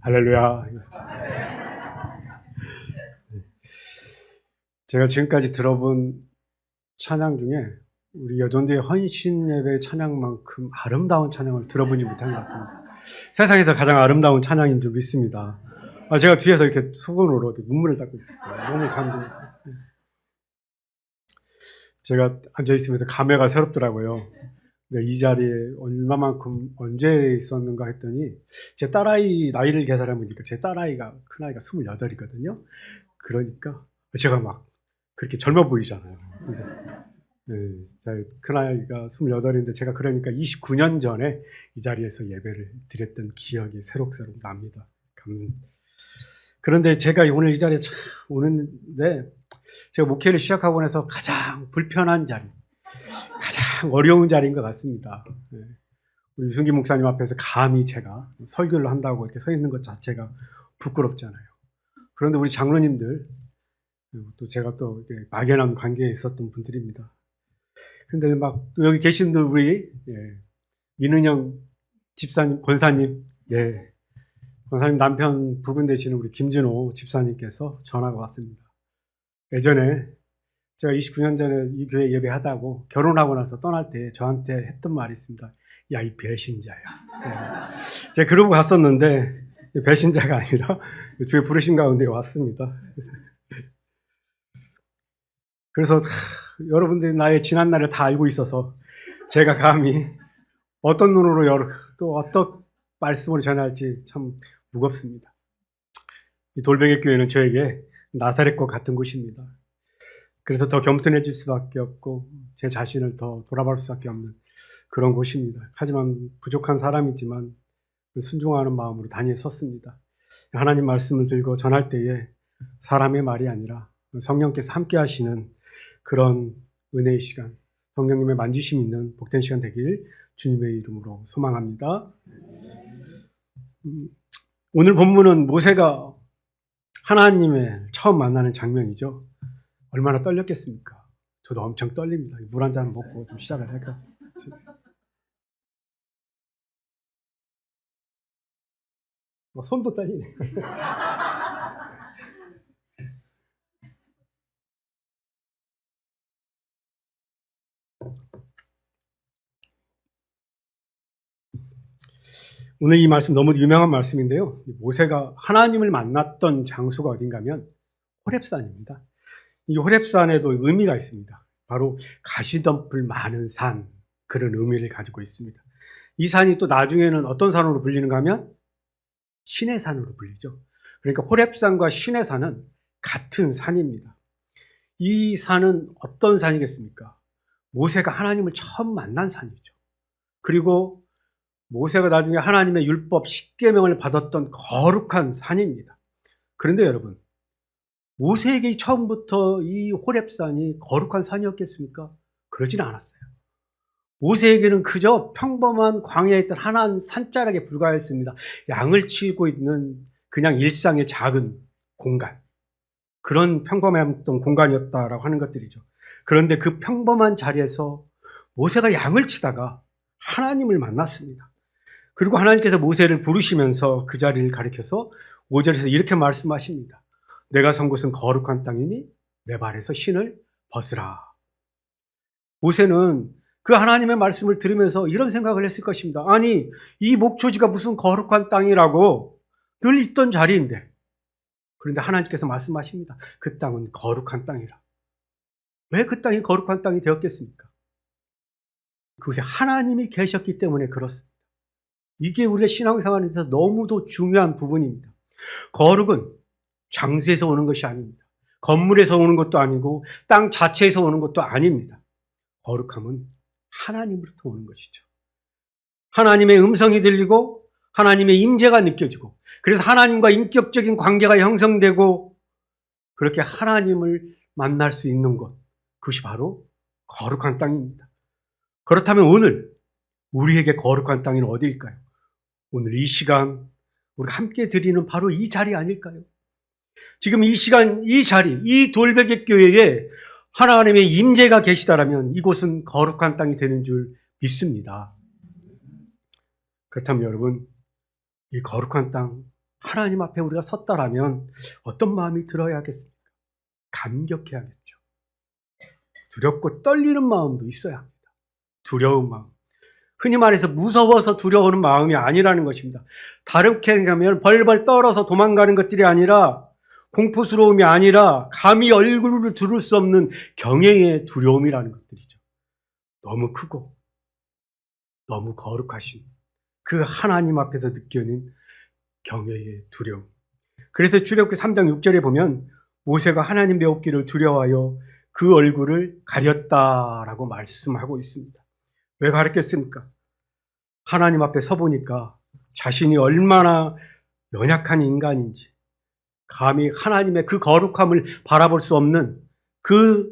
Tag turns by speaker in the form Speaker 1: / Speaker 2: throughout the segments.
Speaker 1: 할렐루야. 제가 지금까지 들어본 찬양 중에 우리 여전도의 헌신 예배 찬양만큼 아름다운 찬양을 들어보지 못한 것 같습니다. 세상에서 가장 아름다운 찬양인 줄 믿습니다. 제가 뒤에서 이렇게 수건으로 이렇게 눈물을 닦고 있었어요. 너무 감동했어요. 제가 앉아있으면서 감회가 새롭더라고요. 이 자리에 얼마만큼 언제 있었는가 했더니 제 딸아이 나이를 계산해 보니까 제 딸아이가 큰아이가 28이거든요. 그러니까 제가 막 그렇게 젊어 보이잖아요. 네, 제 큰아이가 28인데 제가 그러니까 29년 전에 이 자리에서 예배를 드렸던 기억이 새록새록 납니다. 그런데 제가 오늘 이 자리에 참 오는데 제가 목회를 시작하고 나서 가장 불편한 자리, 가장 어려운 자리인 것 같습니다. 우리 유승기 목사님 앞에서 감히 제가 설교를 한다고 이렇게 서 있는 것 자체가 부끄럽잖아요. 그런데 우리 장로님들, 또 제가 또 막연한 관계에 있었던 분들입니다. 근데 막 또 여기 계신 분 우리 민은영 집사님, 권사님, 권사님 남편 부분 되시는 우리 김진호 집사님께서 전화가 왔습니다. 예전에 제가 29년 전에 이 교회 예배하다고 결혼하고 나서 떠날 때 저한테 했던 말이 있습니다. 야, 이 배신자야. 제가 그러고 갔었는데 배신자가 아니라 주의 부르신 가운데 왔습니다. 그래서 여러분들이 나의 지난 날을 다 알고 있어서 제가 감히 어떤 눈으로 또 어떤 말씀을 전할지 참 무겁습니다. 이 돌베개 교회는 저에게 나사렛과 같은 곳입니다. 그래서 더 겸손해질 수밖에 없고 제 자신을 더 돌아볼 수밖에 없는 그런 곳입니다. 하지만 부족한 사람이지만 순종하는 마음으로 단위에 섰습니다. 하나님 말씀을 들고 전할 때에 사람의 말이 아니라 성령께서 함께 하시는 그런 은혜의 시간, 성령님의 만지심 있는 복된 시간 되길 주님의 이름으로 소망합니다. 오늘 본문은 모세가 하나님을 처음 만나는 장면이죠. 얼마나 떨렸겠습니까? 저도 엄청 떨립니다. 물 한 잔 먹고 좀 시작을 할까? 손도 떨리네. 오늘 이 말씀 너무 유명한 말씀인데요. 모세가 하나님을 만났던 장소가 어딘가면 호렙산입니다. 이 호렙산에도 의미가 있습니다. 바로 가시덤불 많은 산, 그런 의미를 가지고 있습니다. 이 산이 또 나중에는 어떤 산으로 불리는가 하면 신의 산으로 불리죠. 그러니까 호렙산과 신의 산은 같은 산입니다. 이 산은 어떤 산이겠습니까? 모세가 하나님을 처음 만난 산이죠. 그리고 모세가 나중에 하나님의 율법 10계명을 받았던 거룩한 산입니다. 그런데 여러분, 모세에게 처음부터 이 호렙산이 거룩한 산이었겠습니까? 그러지는 않았어요. 모세에게는 그저 평범한 광야에 있던 하나한 산자락에 불과했습니다. 양을 치고 있는 그냥 일상의 작은 공간, 그런 평범했던 공간이었다라고 하는 것들이죠. 그런데 그 평범한 자리에서 모세가 양을 치다가 하나님을 만났습니다. 그리고 하나님께서 모세를 부르시면서 그 자리를 가리켜서 5절에서 이렇게 말씀하십니다. 내가 선 곳은 거룩한 땅이니 내 발에서 신을 벗으라. 모세는 그 하나님의 말씀을 들으면서 이런 생각을 했을 것입니다. 아니, 이 목초지가 무슨 거룩한 땅이라고 늘 있던 자리인데. 그런데 하나님께서 말씀하십니다. 그 땅은 거룩한 땅이라. 왜 그 땅이 거룩한 땅이 되었겠습니까? 그곳에 하나님이 계셨기 때문에 그렇습니다. 이게 우리의 신앙생활에서 너무도 중요한 부분입니다. 거룩은 장소에서 오는 것이 아닙니다. 건물에서 오는 것도 아니고 땅 자체에서 오는 것도 아닙니다. 거룩함은 하나님으로부터 오는 것이죠. 하나님의 음성이 들리고 하나님의 임재가 느껴지고 그래서 하나님과 인격적인 관계가 형성되고 그렇게 하나님을 만날 수 있는 것, 그것이 바로 거룩한 땅입니다. 그렇다면 오늘 우리에게 거룩한 땅은 어디일까요? 오늘 이 시간 우리가 함께 드리는 바로 이 자리 아닐까요? 지금 이 시간, 이 자리, 이 돌베개 교회에 하나님의 임재가 계시다라면 이곳은 거룩한 땅이 되는 줄 믿습니다. 그렇다면 여러분, 이 거룩한 땅 하나님 앞에 우리가 섰다라면 어떤 마음이 들어야겠습니까? 감격해야겠죠. 두렵고 떨리는 마음도 있어야 합니다. 두려운 마음. 흔히 말해서 무서워서 두려워하는 마음이 아니라는 것입니다. 다르게 얘기하면 벌벌 떨어서 도망가는 것들이 아니라, 공포스러움이 아니라 감히 얼굴을 두를 수 없는 경외의 두려움이라는 것들이죠. 너무 크고 너무 거룩하신 그 하나님 앞에서 느껴는 경외의 두려움. 그래서 출애굽기 3장 6절에 보면 모세가 하나님 배웠기를 두려워하여 그 얼굴을 가렸다라고 말씀하고 있습니다. 왜 가렸겠습니까? 하나님 앞에 서보니까 자신이 얼마나 연약한 인간인지, 감히 하나님의 그 거룩함을 바라볼 수 없는 그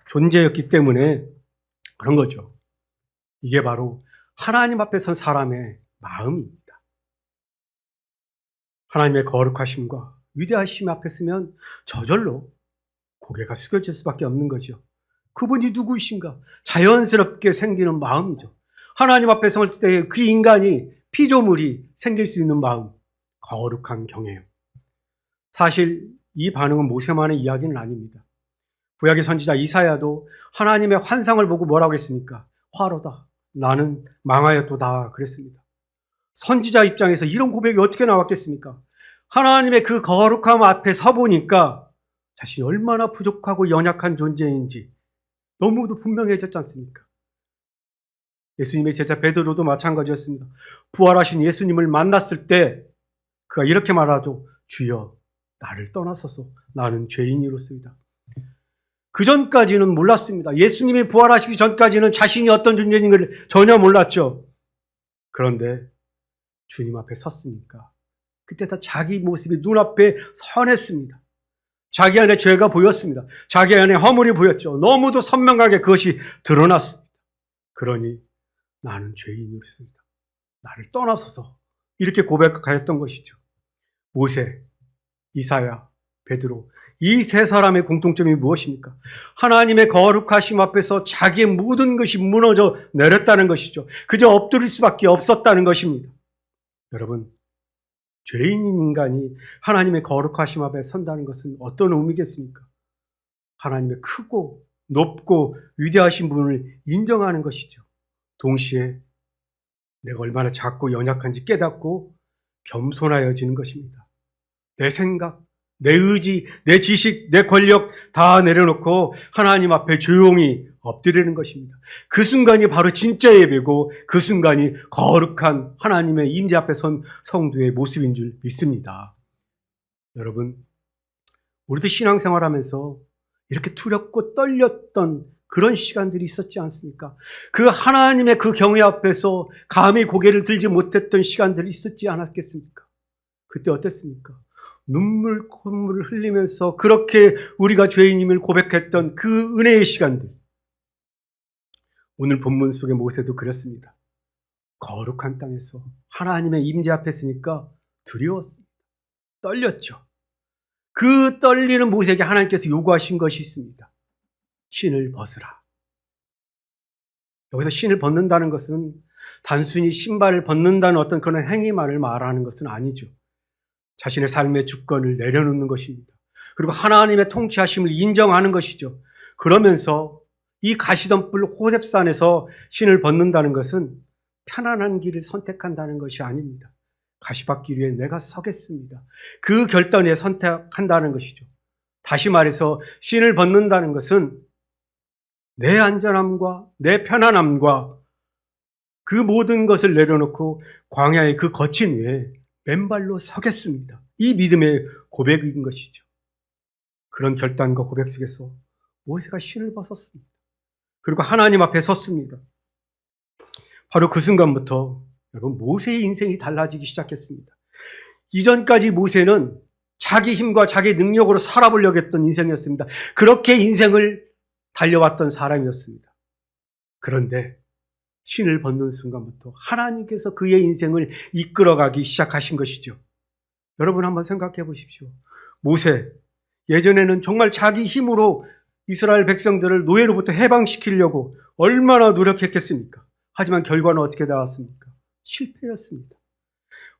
Speaker 1: 존재였기 때문에 그런 거죠. 이게 바로 하나님 앞에 선 사람의 마음입니다. 하나님의 거룩하심과 위대하심 앞에 서면 저절로 고개가 숙여질 수밖에 없는 거죠. 그분이 누구이신가? 자연스럽게 생기는 마음이죠. 하나님 앞에 설 때 그 인간이 피조물이 생길 수 있는 마음, 거룩한 경외요. 사실 이 반응은 모세만의 이야기는 아닙니다. 구약의 선지자 이사야도 하나님의 환상을 보고 뭐라고 했습니까? 화로다. 나는 망하였도다. 그랬습니다. 선지자 입장에서 이런 고백이 어떻게 나왔겠습니까? 하나님의 그 거룩함 앞에 서보니까 자신이 얼마나 부족하고 연약한 존재인지 너무도 분명해졌지 않습니까? 예수님의 제자 베드로도 마찬가지였습니다. 부활하신 예수님을 만났을 때 그가 이렇게 말하죠. 주여, 나를 떠나소서. 나는 죄인이로소이다. 그 전까지는 몰랐습니다. 예수님이 부활하시기 전까지는 자신이 어떤 존재인지를 전혀 몰랐죠. 그런데 주님 앞에 섰으니까 그때서 자기 모습이 눈앞에 선했습니다. 자기 안에 죄가 보였습니다. 자기 안에 허물이 보였죠. 너무도 선명하게 그것이 드러났습니다. 그러니 나는 죄인이었습니다. 나를 떠나소서. 이렇게 고백하였던 것이죠. 모세, 이사야, 베드로, 이 세 사람의 공통점이 무엇입니까? 하나님의 거룩하심 앞에서 자기의 모든 것이 무너져 내렸다는 것이죠. 그저 엎드릴 수밖에 없었다는 것입니다. 여러분, 죄인인 인간이 하나님의 거룩하심 앞에 선다는 것은 어떤 의미겠습니까? 하나님의 크고 높고 위대하신 분을 인정하는 것이죠. 동시에 내가 얼마나 작고 연약한지 깨닫고 겸손하여지는 것입니다. 내 생각, 내 의지, 내 지식, 내 권력 다 내려놓고 하나님 앞에 조용히 엎드리는 것입니다. 그 순간이 바로 진짜 예배고 그 순간이 거룩한 하나님의 임재 앞에 선 성도의 모습인 줄 믿습니다. 여러분, 우리도 신앙생활하면서 이렇게 두렵고 떨렸던 그런 시간들이 있었지 않습니까? 그 하나님의 그 경외 앞에서 감히 고개를 들지 못했던 시간들이 있었지 않았겠습니까? 그때 어땠습니까? 눈물, 콧물을 흘리면서 그렇게 우리가 죄인임을 고백했던 그 은혜의 시간들. 오늘 본문 속의 모세도 그랬습니다. 거룩한 땅에서 하나님의 임재 앞에 서니까 두려웠습니다. 떨렸죠. 그 떨리는 모세에게 하나님께서 요구하신 것이 있습니다. 신을 벗으라. 여기서 신을 벗는다는 것은 단순히 신발을 벗는다는 어떤 그런 행위만을 말하는 것은 아니죠. 자신의 삶의 주권을 내려놓는 것입니다. 그리고 하나님의 통치하심을 인정하는 것이죠. 그러면서 이 가시덤불 호렙산에서 신을 벗는다는 것은 편안한 길을 선택한다는 것이 아닙니다. 가시밭길 위에 내가 서겠습니다. 그 결단에 선택한다는 것이죠. 다시 말해서 신을 벗는다는 것은 내 안전함과 내 편안함과 그 모든 것을 내려놓고 광야의 그 거친 위에 맨발로 서겠습니다. 이 믿음의 고백인 것이죠. 그런 결단과 고백 속에서 모세가 신을 벗었습니다. 그리고 하나님 앞에 섰습니다. 바로 그 순간부터 여러분 모세의 인생이 달라지기 시작했습니다. 이전까지 모세는 자기 힘과 자기 능력으로 살아보려고 했던 인생이었습니다. 그렇게 인생을 달려왔던 사람이었습니다. 그런데 신을 벗는 순간부터 하나님께서 그의 인생을 이끌어가기 시작하신 것이죠. 여러분 한번 생각해 보십시오. 모세, 예전에는 정말 자기 힘으로 이스라엘 백성들을 노예로부터 해방시키려고 얼마나 노력했겠습니까? 하지만 결과는 어떻게 나왔습니까? 실패였습니다.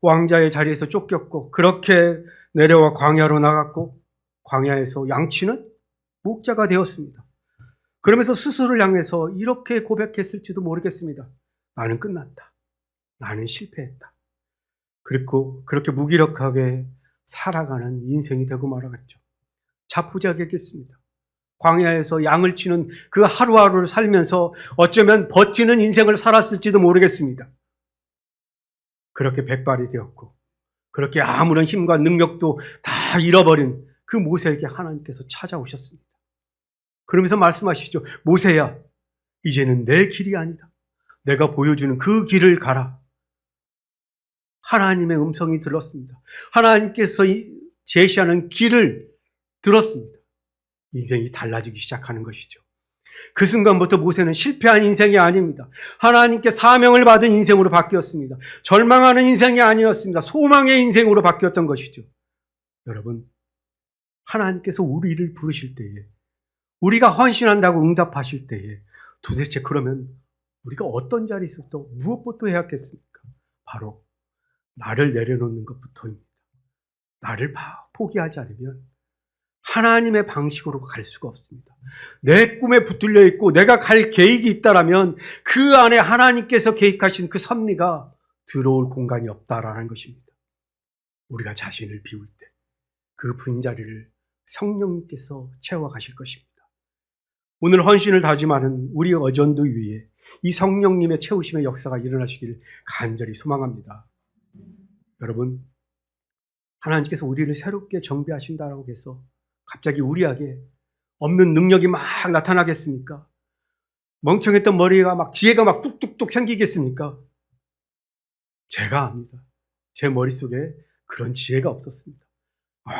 Speaker 1: 왕자의 자리에서 쫓겼고 그렇게 내려와 광야로 나갔고 광야에서 양치는 목자가 되었습니다. 그러면서 스스로를 향해서 이렇게 고백했을지도 모르겠습니다. 나는 끝났다. 나는 실패했다. 그리고 그렇게 무기력하게 살아가는 인생이 되고 말았죠. 자포자기했겠습니다. 광야에서 양을 치는 그 하루하루를 살면서 어쩌면 버티는 인생을 살았을지도 모르겠습니다. 그렇게 백발이 되었고 그렇게 아무런 힘과 능력도 다 잃어버린 그 모세에게 하나님께서 찾아오셨습니다. 그러면서 말씀하시죠. 모세야, 이제는 내 길이 아니다. 내가 보여주는 그 길을 가라. 하나님의 음성이 들었습니다. 하나님께서 제시하는 길을 들었습니다. 인생이 달라지기 시작하는 것이죠. 그 순간부터 모세는 실패한 인생이 아닙니다. 하나님께 사명을 받은 인생으로 바뀌었습니다. 절망하는 인생이 아니었습니다. 소망의 인생으로 바뀌었던 것이죠. 여러분, 하나님께서 우리를 부르실 때에, 우리가 헌신한다고 응답하실 때에 도대체 그러면 우리가 어떤 자리에서 또 무엇부터 해야 하겠습니까? 바로 나를 내려놓는 것부터입니다. 나를 포기하지 않으면 하나님의 방식으로 갈 수가 없습니다. 내 꿈에 붙들려 있고 내가 갈 계획이 있다라면 그 안에 하나님께서 계획하신 그 섭리가 들어올 공간이 없다라는 것입니다. 우리가 자신을 비울 때 그 빈자리를 성령님께서 채워가실 것입니다. 오늘 헌신을 다짐하는 우리 어전도 위에 이 성령님의 채우심의 역사가 일어나시길 간절히 소망합니다. 여러분, 하나님께서 우리를 새롭게 정비하신다라고 해서 갑자기 우리에게 없는 능력이 막 나타나겠습니까? 멍청했던 머리가 막 지혜가 막 뚝뚝뚝 생기겠습니까? 제가 압니다. 제 머릿속에 그런 지혜가 없었습니다.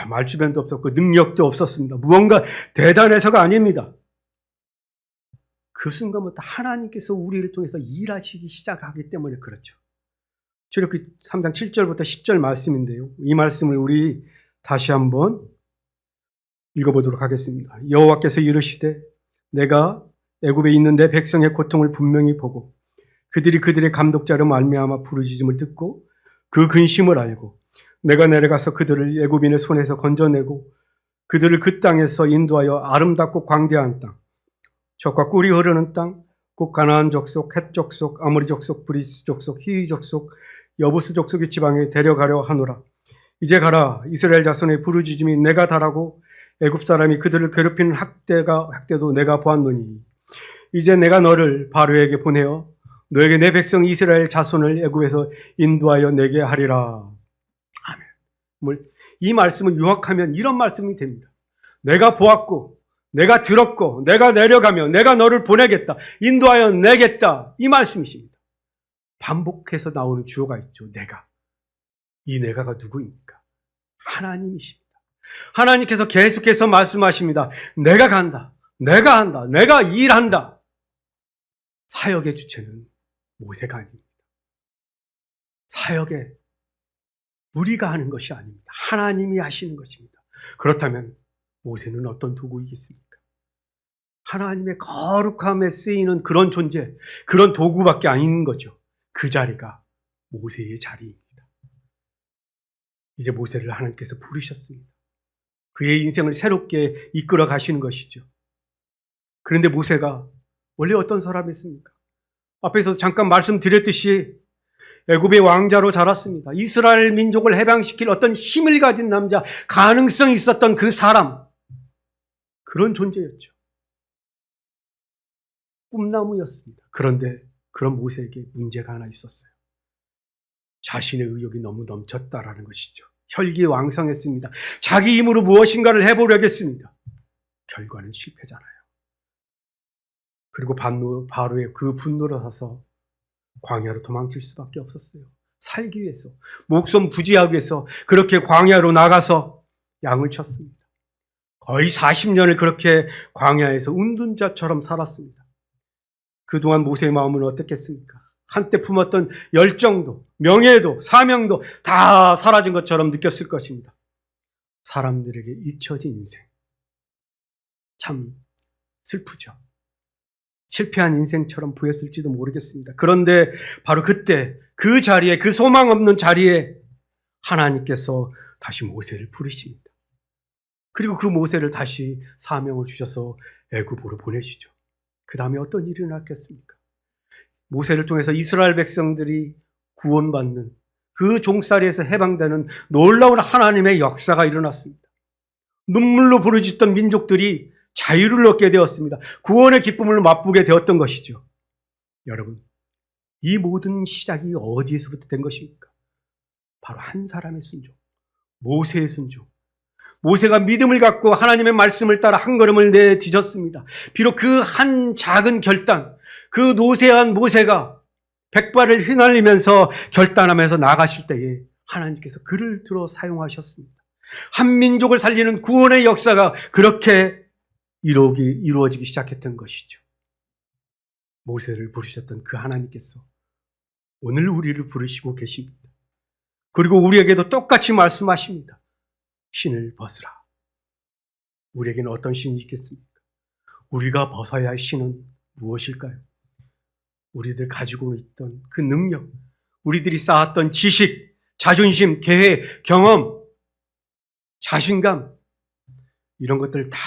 Speaker 1: 말주변도 없었고 능력도 없었습니다. 무언가 대단해서가 아닙니다. 그 순간부터 하나님께서 우리를 통해서 일하시기 시작하기 때문에 그렇죠. 출애굽기 3장 7절부터 10절 말씀인데요. 이 말씀을 우리 다시 한번 읽어보도록 하겠습니다. 여호와께서 이르시되 내가 애굽에 있는 내 백성의 고통을 분명히 보고 그들이 그들의 감독자로 말미암아 부르짖음을 듣고 그 근심을 알고 내가 내려가서 그들을 애굽인의 손에서 건져내고 그들을 그 땅에서 인도하여 아름답고 광대한 땅, 젖과 꿀이 흐르는 땅, 곧 가나안 족속, 헷 족속, 아모리 족속, 브리스 족속, 히위 족속, 여부스 족속의 지방에 데려가려 하노라. 이제 가라. 이스라엘 자손의 부르짖음이 내가 다라고 애굽 사람이 그들을 괴롭히는 학대도 내가 보았노니 이제 내가 너를 바로에게 보내어 너에게 내 백성 이스라엘 자손을 애굽에서 인도하여 내게 하리라. 아멘. 이 말씀을 요약하면 이런 말씀이 됩니다. 내가 보았고 내가 들었고 내가 내려가며 내가 너를 보내겠다. 인도하여 내겠다. 이 말씀이십니다. 반복해서 나오는 주어가 있죠. 내가. 이 내가가 누구입니까? 하나님이십니다. 하나님께서 계속해서 말씀하십니다. 내가 간다. 내가 한다. 내가 일한다. 사역의 주체는 모세가 아닙니다. 사역에 우리가 하는 것이 아닙니다. 하나님이 하시는 것입니다. 그렇다면 모세는 어떤 도구이겠습니까? 하나님의 거룩함에 쓰이는 그런 존재, 그런 도구밖에 아닌 거죠. 그 자리가 모세의 자리입니다. 이제 모세를 하나님께서 부르셨습니다. 그의 인생을 새롭게 이끌어 가시는 것이죠. 그런데 모세가 원래 어떤 사람이었습니까? 앞에서 잠깐 말씀드렸듯이 애굽의 왕자로 자랐습니다. 이스라엘 민족을 해방시킬 어떤 힘을 가진 남자, 가능성이 있었던 그 사람, 그런 존재였죠. 꿈나무였습니다. 그런데 그런 모세에게 문제가 하나 있었어요. 자신의 의욕이 너무 넘쳤다라는 것이죠. 혈기왕성했습니다. 자기 힘으로 무엇인가를 해보려고 했습니다. 결과는 실패잖아요. 그리고 바로의 그 분노를 사서 광야로 도망칠 수밖에 없었어요. 살기 위해서, 목숨 부지하기 위해서 그렇게 광야로 나가서 양을 쳤습니다. 거의 40년을 그렇게 광야에서 운둔자처럼 살았습니다. 그동안 모세의 마음은 어떻겠습니까? 한때 품었던 열정도, 명예도, 사명도 다 사라진 것처럼 느꼈을 것입니다. 사람들에게 잊혀진 인생. 참 슬프죠. 실패한 인생처럼 보였을지도 모르겠습니다. 그런데 바로 그때 그 자리에, 그 소망 없는 자리에 하나님께서 다시 모세를 부르십니다. 그리고 그 모세를 다시 사명을 주셔서 애굽으로 보내시죠. 그 다음에 어떤 일이 일어났겠습니까? 모세를 통해서 이스라엘 백성들이 구원받는 그 종살이에서 해방되는 놀라운 하나님의 역사가 일어났습니다. 눈물로 부르짖던 민족들이 자유를 얻게 되었습니다. 구원의 기쁨을 맛보게 되었던 것이죠. 여러분, 이 모든 시작이 어디에서부터 된 것입니까? 바로 한 사람의 순종, 모세의 순종. 모세가 믿음을 갖고 하나님의 말씀을 따라 한 걸음을 내디뎠습니다. 비록 그 한 작은 결단, 그 노쇠한 모세가 백발을 휘날리면서 결단하면서 나가실 때에 하나님께서 그를 들어 사용하셨습니다. 한 민족을 살리는 구원의 역사가 그렇게 이루어지기 시작했던 것이죠. 모세를 부르셨던 그 하나님께서 오늘 우리를 부르시고 계십니다. 그리고 우리에게도 똑같이 말씀하십니다. 신을 벗으라. 우리에게는 어떤 신이 있겠습니까? 우리가 벗어야 할 신은 무엇일까요? 우리들 가지고 있던 그 능력, 우리들이 쌓았던 지식, 자존심, 계획, 경험, 자신감, 이런 것들 다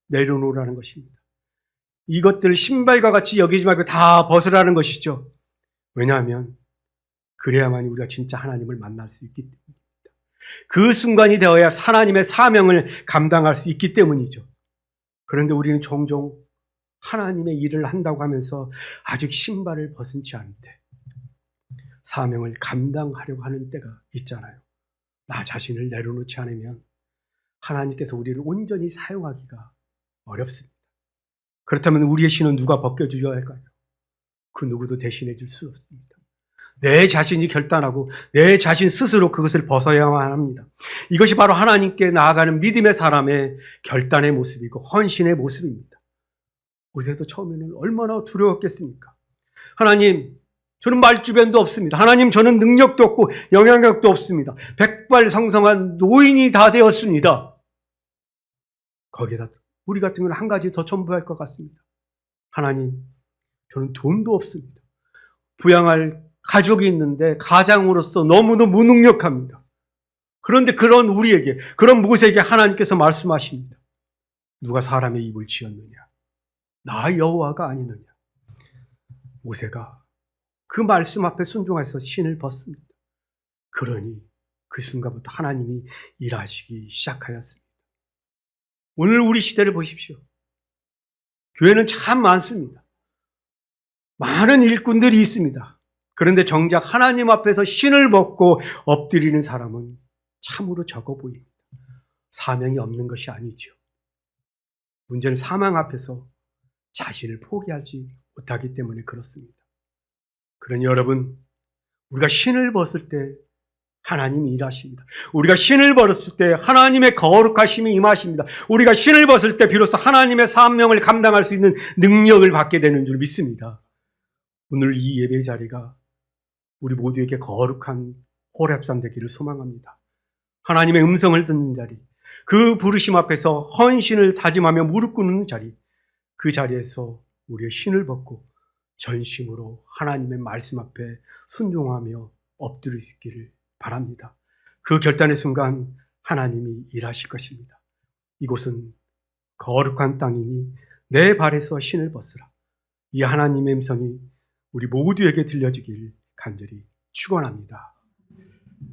Speaker 1: 내려놓으라는 것입니다. 이것들 신발과 같이 여기지 말고 다 벗으라는 것이죠. 왜냐하면 그래야만 우리가 진짜 하나님을 만날 수 있기 때문입니다. 그 순간이 되어야 하나님의 사명을 감당할 수 있기 때문이죠. 그런데 우리는 종종 하나님의 일을 한다고 하면서 아직 신발을 벗은 채 않은데 사명을 감당하려고 하는 때가 있잖아요. 나 자신을 내려놓지 않으면 하나님께서 우리를 온전히 사용하기가 어렵습니다. 그렇다면 우리의 신은 누가 벗겨주셔야 할까요? 그 누구도 대신해 줄 수 없습니다. 내 자신이 결단하고 내 자신 스스로 그것을 벗어야만 합니다. 이것이 바로 하나님께 나아가는 믿음의 사람의 결단의 모습이고 헌신의 모습입니다. 모세도 처음에는 얼마나 두려웠겠습니까? 하나님, 저는 말주변도 없습니다. 하나님, 저는 능력도 없고 영향력도 없습니다. 백발성성한 노인이 다 되었습니다. 거기에다 우리 같은 경우는 한 가지 더 첨부할 것 같습니다. 하나님, 저는 돈도 없습니다. 부양할 가족이 있는데 가장으로서 너무도 무능력합니다. 그런데 그런 우리에게, 그런 모세에게 하나님께서 말씀하십니다. 누가 사람의 입을 지었느냐? 나 여호와가 아니느냐? 모세가 그 말씀 앞에 순종해서 신을 벗습니다. 그러니 그 순간부터 하나님이 일하시기 시작하였습니다. 오늘 우리 시대를 보십시오. 교회는 참 많습니다. 많은 일꾼들이 있습니다. 그런데 정작 하나님 앞에서 신을 벗고 엎드리는 사람은 참으로 적어 보입니다. 사명이 없는 것이 아니죠. 문제는 사명 앞에서 자신을 포기하지 못하기 때문에 그렇습니다. 그러니 여러분, 우리가 신을 벗을 때 하나님이 일하십니다. 우리가 신을 벗을 때 하나님의 거룩하심이 임하십니다. 우리가 신을 벗을 때 비로소 하나님의 사명을 감당할 수 있는 능력을 받게 되는 줄 믿습니다. 오늘 이 예배 자리가 우리 모두에게 거룩한 호렙산 되기를 소망합니다. 하나님의 음성을 듣는 자리, 그 부르심 앞에서 헌신을 다짐하며 무릎 꿇는 자리, 그 자리에서 우리의 신을 벗고 전심으로 하나님의 말씀 앞에 순종하며 엎드릴 수 있기를 바랍니다. 그 결단의 순간 하나님이 일하실 것입니다. 이곳은 거룩한 땅이니 내 발에서 신을 벗으라. 이 하나님의 음성이 우리 모두에게 들려지길 간절히 축원합니다.